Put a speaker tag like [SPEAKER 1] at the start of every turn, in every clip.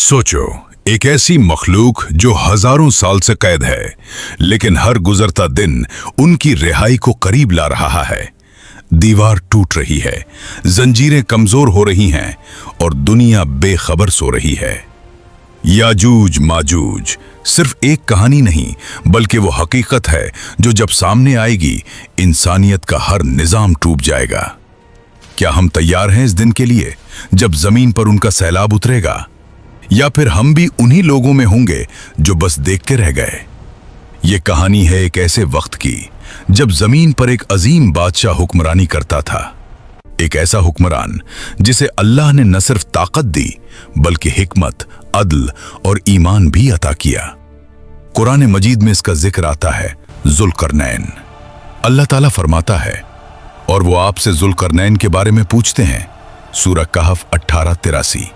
[SPEAKER 1] सोचो, एक ऐसी मखलूक जो हजारों साल से कैद है, लेकिन हर गुजरता दिन उनकी रिहाई को करीब ला रहा है। दीवार टूट रही है, जंजीरें कमजोर हो रही हैं और दुनिया बेखबर सो रही है। याजूज माजूज सिर्फ एक कहानी नहीं, बल्कि वो हकीकत है जो जब सामने आएगी इंसानियत का हर निजाम टूट जाएगा। क्या हम तैयार हैं इस दिन के लिए जब जमीन पर उनका सैलाब उतरेगा, या फिर हम भी उन्हीं लोगों में होंगे जो बस देखते रह गए? ये कहानी है एक ऐसे वक्त की जब जमीन पर एक अजीम बादशाह हुक्मरानी करता था। एक ऐसा हुक्मरान जिसे अल्लाह ने न सिर्फ ताकत दी बल्कि हिकमत, अदल और ईमान भी अता किया। कुरान मजीद में इसका जिक्र आता है जुल्करनैन। अल्लाह ताला फरमाता है, और वो आपसे जुल्करनैन के बारे में पूछते हैं। सूरह कहफ 18:83।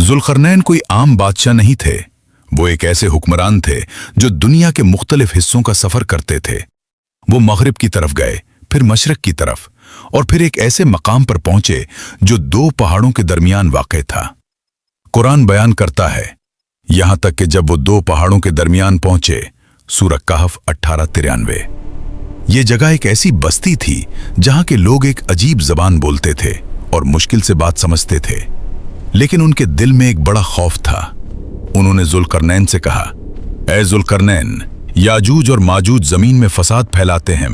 [SPEAKER 1] जुल्करनैन कोई आम बादशाह नहीं थे। वो एक ऐसे हुक्मरान थे जो दुनिया के मुख्तलिफ हिस्सों का सफर करते थे। वो मगरिब की तरफ गए, फिर मशरक की तरफ, और फिर एक ऐसे मकाम पर पहुंचे जो दो पहाड़ों के दरमियान वाक़े था। कुरान बयान करता है, यहां तक कि जब वो दो पहाड़ों के दरमियान पहुंचे, सूरह कहफ 18:93। ये जगह एक ऐसी बस्ती थी जहां के लोग एक अजीब जबान बोलते थे और मुश्किल से बात समझते थे, लेकिन उनके दिल में एक बड़ा खौफ था। उन्होंने जुल्करनैन से कहा, ऐ जुल्करनैन, याजूज और माजूज जमीन में फसाद फैलाते हैं।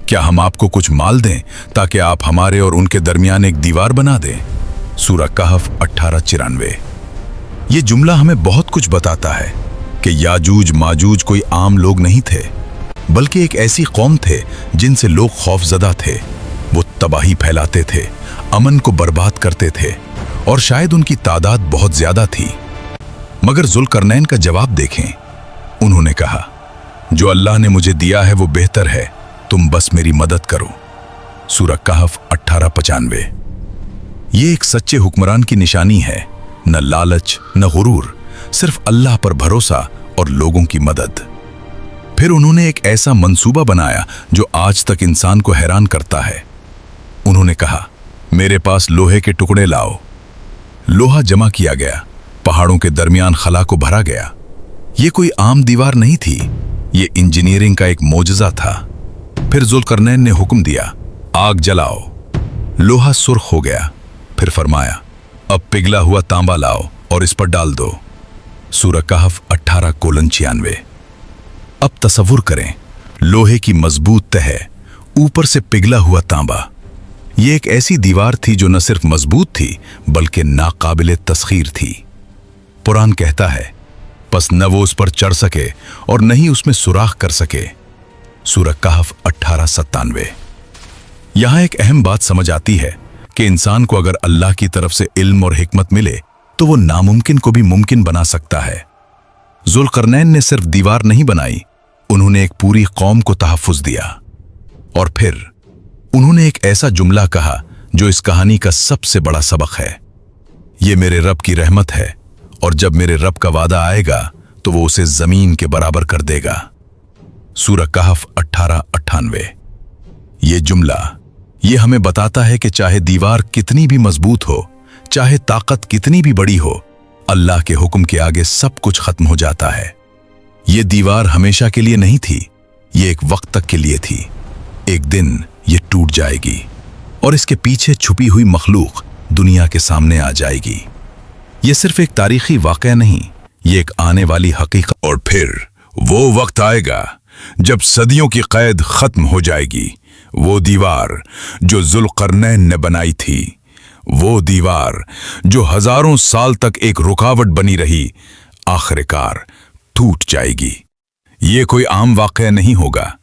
[SPEAKER 1] क्या हम आपको कुछ माल दें ताकि आप हमारे और उनके दरमियान एक दीवार बना दें? सूरह कहफ 18:94। ये जुमला हमें बहुत कुछ बताता है कि याजूज माजूज कोई आम लोग नहीं थे, बल्कि एक ऐसी कौम थे जिनसे लोग खौफजदा थे। वो तबाही फैलाते थे, अमन को बर्बाद करते थे, और शायद उनकी तादाद बहुत ज्यादा थी। मगर जुल्करनैन का जवाब देखें। उन्होंने कहा, जो अल्लाह ने मुझे दिया है वो बेहतर है, तुम बस मेरी मदद करो। सूरह कहफ 18:95। ये एक सच्चे हुक्मरान की निशानी है, न लालच न गुरूर, सिर्फ अल्लाह पर भरोसा और लोगों की मदद। फिर उन्होंने एक ऐसा मंसूबा बनाया जो आज तक इंसान को हैरान करता है। उन्होंने कहा, मेरे पास लोहे के टुकड़े लाओ। लोहा जमा किया गया, पहाड़ों के दरमियान खला को भरा गया। ये कोई आम दीवार नहीं थी, ये इंजीनियरिंग का एक मोजज़ा था। फिर जुल्करनैन ने हुक्म दिया, आग जलाओ। लोहा सुर्ख हो गया। फिर फरमाया, अब पिघला हुआ तांबा लाओ और इस पर डाल दो। सूरह कहफ 18:96। अब तसव्वुर करें, लोहे की मजबूत तह, ऊपर से पिघला हुआ तांबा। ये एक ऐसी दीवार थी जो न सिर्फ मजबूत थी बल्कि नाकाबिले तस्खीर थी। कुरान कहता है, बस न वो उस पर चढ़ सके और न ही उसमें सुराख कर सके। सूरह कहफ 18:97। यहां एक अहम बात समझ आती है कि इंसान को अगर अल्लाह की तरफ से इल्म और हिकमत मिले तो वो नामुमकिन को भी मुमकिन बना सकता है। जुल्करनैन ने सिर्फ दीवार नहीं बनाई, उन्होंने एक पूरी कौम को तहफ्फुज दिया। और फिर उन्होंने एक ऐसा जुमला कहा जो इस कहानी का सबसे बड़ा सबक है, ये मेरे रब की रहमत है, और जब मेरे रब का वादा आएगा तो वो उसे जमीन के बराबर कर देगा। सूरह कहफ 18:98। ये जुमला ये हमें बताता है कि चाहे दीवार कितनी भी मजबूत हो, चाहे ताकत कितनी भी बड़ी हो, अल्लाह के हुक्म के आगे सब कुछ खत्म हो जाता है। ये दीवार हमेशा के लिए नहीं थी, ये एक वक्त तक के लिए थी। एक दिन ये टूट जाएगी और इसके पीछे छुपी हुई मखलूक दुनिया के सामने आ जाएगी। ये सिर्फ एक तारीखी वाक़या नहीं, ये एक आने वाली हकीकत। और फिर वो वक्त आएगा जब सदियों की कैद खत्म हो जाएगी। वो दीवार जो जुल्करनैन ने बनाई थी, वो दीवार जो हजारों साल तक एक रुकावट बनी रही, आखिरकार टूट जाएगी। ये कोई आम वाक़या नहीं होगा,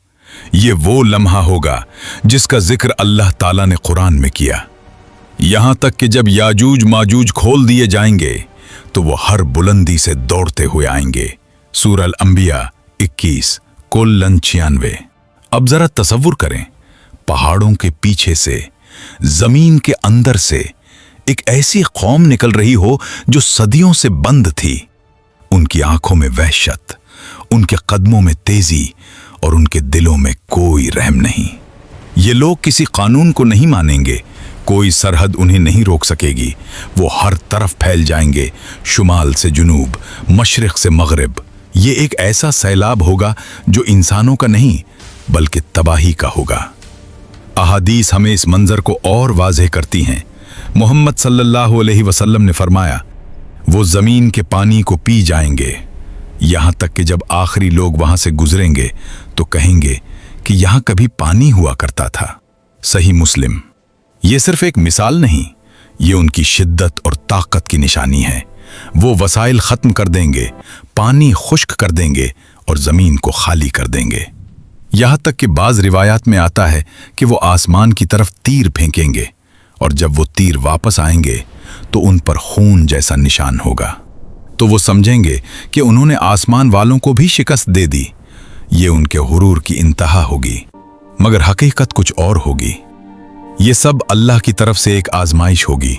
[SPEAKER 1] ये वो लम्हा होगा जिसका जिक्र अल्लाह ताला ने कुरान में किया। यहां तक कि जब याजूज माजूज खोल दिए जाएंगे तो वो हर बुलंदी से दौड़ते हुए आएंगे। सूरह अल-अंबिया 21 कुल्लन 96। अब जरा तसव्वुर करें, पहाड़ों के पीछे से, जमीन के अंदर से एक ऐसी कौम निकल रही हो जो सदियों से बंद थी। उनकी आंखों में वहशत, उनके कदमों में तेजी और उनके दिलों में कोई रहम नहीं। ये लोग किसी कानून को नहीं मानेंगे, कोई सरहद उन्हें नहीं रोक सकेगी। वो हर तरफ फैल जाएंगे, शुमाल से जुनूब, मशरिक से मगरिब। ये एक ऐसा सैलाब होगा जो इंसानों का नहीं बल्कि तबाही का होगा। अहादीस हमें इस मंजर को और वाज़ेह करती हैं। मोहम्मद सल्लल्लाहु अलैहि वसल्लम ने फरमाया, वो ज़मीन के पानी को पी जाएंगे, यहाँ तक कि जब आखिरी लोग वहाँ से गुजरेंगे तो कहेंगे कि यहाँ कभी पानी हुआ करता था। सही मुस्लिम। ये सिर्फ एक मिसाल नहीं, ये उनकी शिद्दत और ताकत की निशानी है। वो वसाइल ख़त्म कर देंगे, पानी खुश्क कर देंगे और ज़मीन को खाली कर देंगे। यहाँ तक कि बाज़ रिवायात में आता है कि वो आसमान की तरफ तीर फेंकेंगे और जब वो तीर वापस आएंगे तो उन पर खून जैसा निशान होगा। तो वो समझेंगे कि उन्होंने आसमान वालों को भी शिकस्त दे दी। ये उनके हुरूर की इंतहा होगी, मगर हकीकत कुछ और होगी। ये सब अल्लाह की तरफ से एक आजमाइश होगी,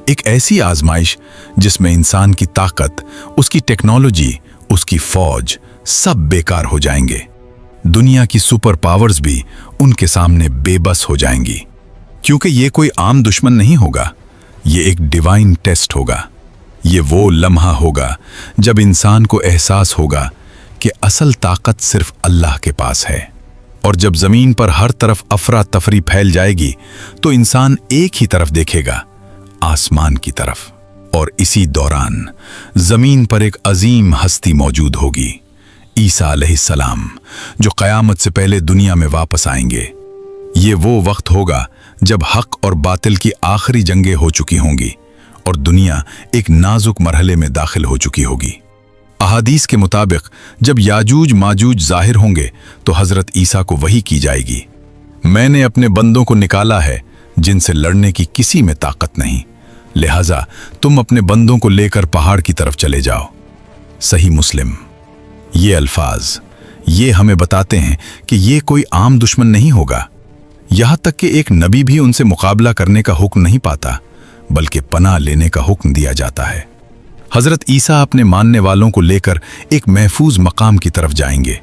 [SPEAKER 1] एक ऐसी आजमाइश जिसमें इंसान की ताकत, उसकी टेक्नोलॉजी, उसकी फौज सब बेकार हो जाएंगे। दुनिया की सुपर पावर्स भी उनके सामने बेबस हो जाएंगी, क्योंकि ये कोई आम दुश्मन नहीं होगा, ये एक डिवाइन टेस्ट होगा। ये वो लम्हा होगा जब इंसान को एहसास होगा कि असल ताकत सिर्फ अल्लाह के पास है। और जब जमीन पर हर तरफ अफरा तफरी फैल जाएगी तो इंसान एक ही तरफ देखेगा, आसमान की तरफ। और इसी दौरान जमीन पर एक अजीम हस्ती मौजूद होगी, ईसा अलैहिस्सलाम, जो क़यामत से पहले दुनिया में वापस आएंगे। ये वो वक्त होगा जब हक और बातिल की आखिरी जंगें हो चुकी होंगी और दुनिया एक नाजुक मरहले में दाखिल हो चुकी होगी। अहादीस के मुताबिक जब याजूज माजूज जाहिर होंगे तो हजरत ईसा को वही की जाएगी, मैंने अपने बंदों को निकाला है जिनसे लड़ने की किसी में ताकत नहीं, लिहाजा तुम अपने बंदों को लेकर पहाड़ की तरफ चले जाओ। सही मुस्लिम। ये अल्फाज ये हमें बताते हैं कि ये कोई आम दुश्मन नहीं होगा। यहाँ तक कि एक नबी भी उनसे मुकाबला करने का हुक्म नहीं पाता, बल्कि पनाह लेने का हुक्म दिया जाता है। हजरत ईसा अपने मानने वालों को लेकर एक महफूज मकाम की तरफ जाएंगे।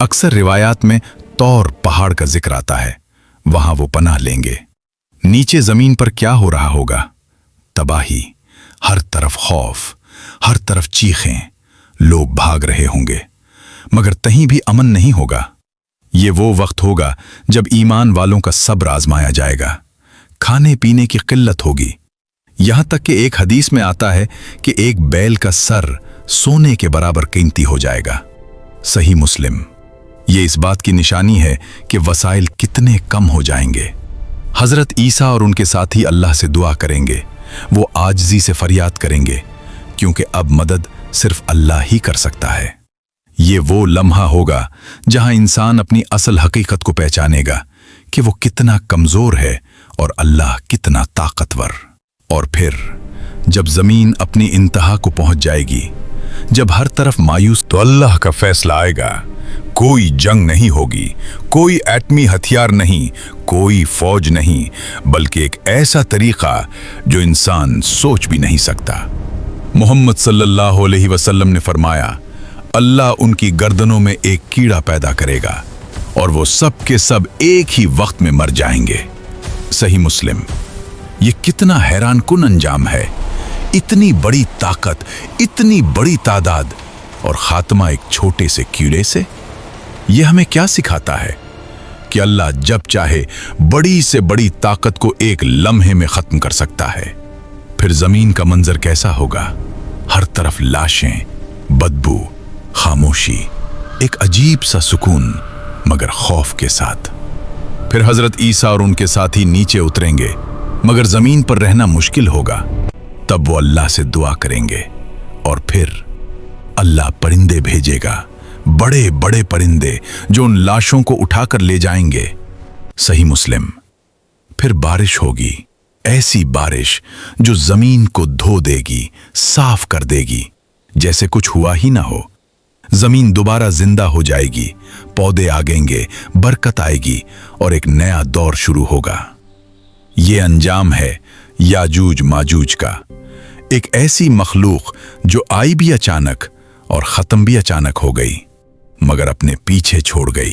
[SPEAKER 1] अक्सर रिवायात में तौर पहाड़ का जिक्र आता है, वहां वो पनाह लेंगे। नीचे जमीन पर क्या हो रहा होगा? तबाही, हर तरफ खौफ, हर तरफ चीखें, लोग भाग रहे होंगे, मगर कहीं भी अमन नहीं होगा। ये वो वक्त होगा जब ईमान वालों का सब्र आजमाया जाएगा, खाने पीने की किल्लत होगी। यहां तक कि एक हदीस में आता है कि एक बैल का सर सोने के बराबर कीमती हो जाएगा। सही मुस्लिम। ये इस बात की निशानी है कि वसाइल कितने कम हो जाएंगे। हजरत ईसा और उनके साथी अल्लाह से दुआ करेंगे, वो आजिज़ी से फरियाद करेंगे, क्योंकि अब मदद सिर्फ अल्लाह ही कर सकता है। ये वो लम्हा होगा जहां इंसान अपनी असल हकीकत को पहचानेगा कि वो कितना कमजोर है और अल्लाह कितना ताकतवर। और फिर जब जमीन अपनी इंतहा को पहुंच जाएगी, जब हर तरफ मायूस, तो अल्लाह का फैसला आएगा। कोई जंग नहीं होगी, कोई एटमी हथियार नहीं, कोई फौज नहीं, बल्कि एक ऐसा तरीका जो इंसान सोच भी नहीं सकता। मोहम्मद सल्लल्लाहु अलैहि वसल्लम ने फरमाया, अल्लाह उनकी गर्दनों में एक कीड़ा पैदा करेगा और वो सब के सब एक ही वक्त में मर जाएंगे। सही मुस्लिम। ये कितना हैरान कुन अंजाम है। इतनी बड़ी ताकत, इतनी बड़ी तादाद और खात्मा एक छोटे से कीड़े से। यह हमें क्या सिखाता है कि अल्लाह जब चाहे बड़ी से बड़ी ताकत को एक लम्हे में खत्म कर सकता है। फिर जमीन का मंजर कैसा होगा? हर तरफ लाशें, बदबू, खामोशी, एक अजीब सा सुकून मगर खौफ के साथ। फिर हजरत ईसा और उनके साथी नीचे उतरेंगे, मगर जमीन पर रहना मुश्किल होगा। तब वो अल्लाह से दुआ करेंगे और फिर अल्लाह परिंदे भेजेगा, बड़े बड़े परिंदे जो उन लाशों को उठाकर ले जाएंगे। सही मुस्लिम। फिर बारिश होगी, ऐसी बारिश जो जमीन को धो देगी, साफ कर देगी, जैसे कुछ हुआ ही ना हो। जमीन दोबारा जिंदा हो जाएगी, पौधे आगेंगे, बरकत आएगी और एक नया दौर शुरू होगा। ये अंजाम है याजूज माजूज का, एक ऐसी मखलूक जो आई भी अचानक और खत्म भी अचानक हो गई, मगर अपने पीछे छोड़ गई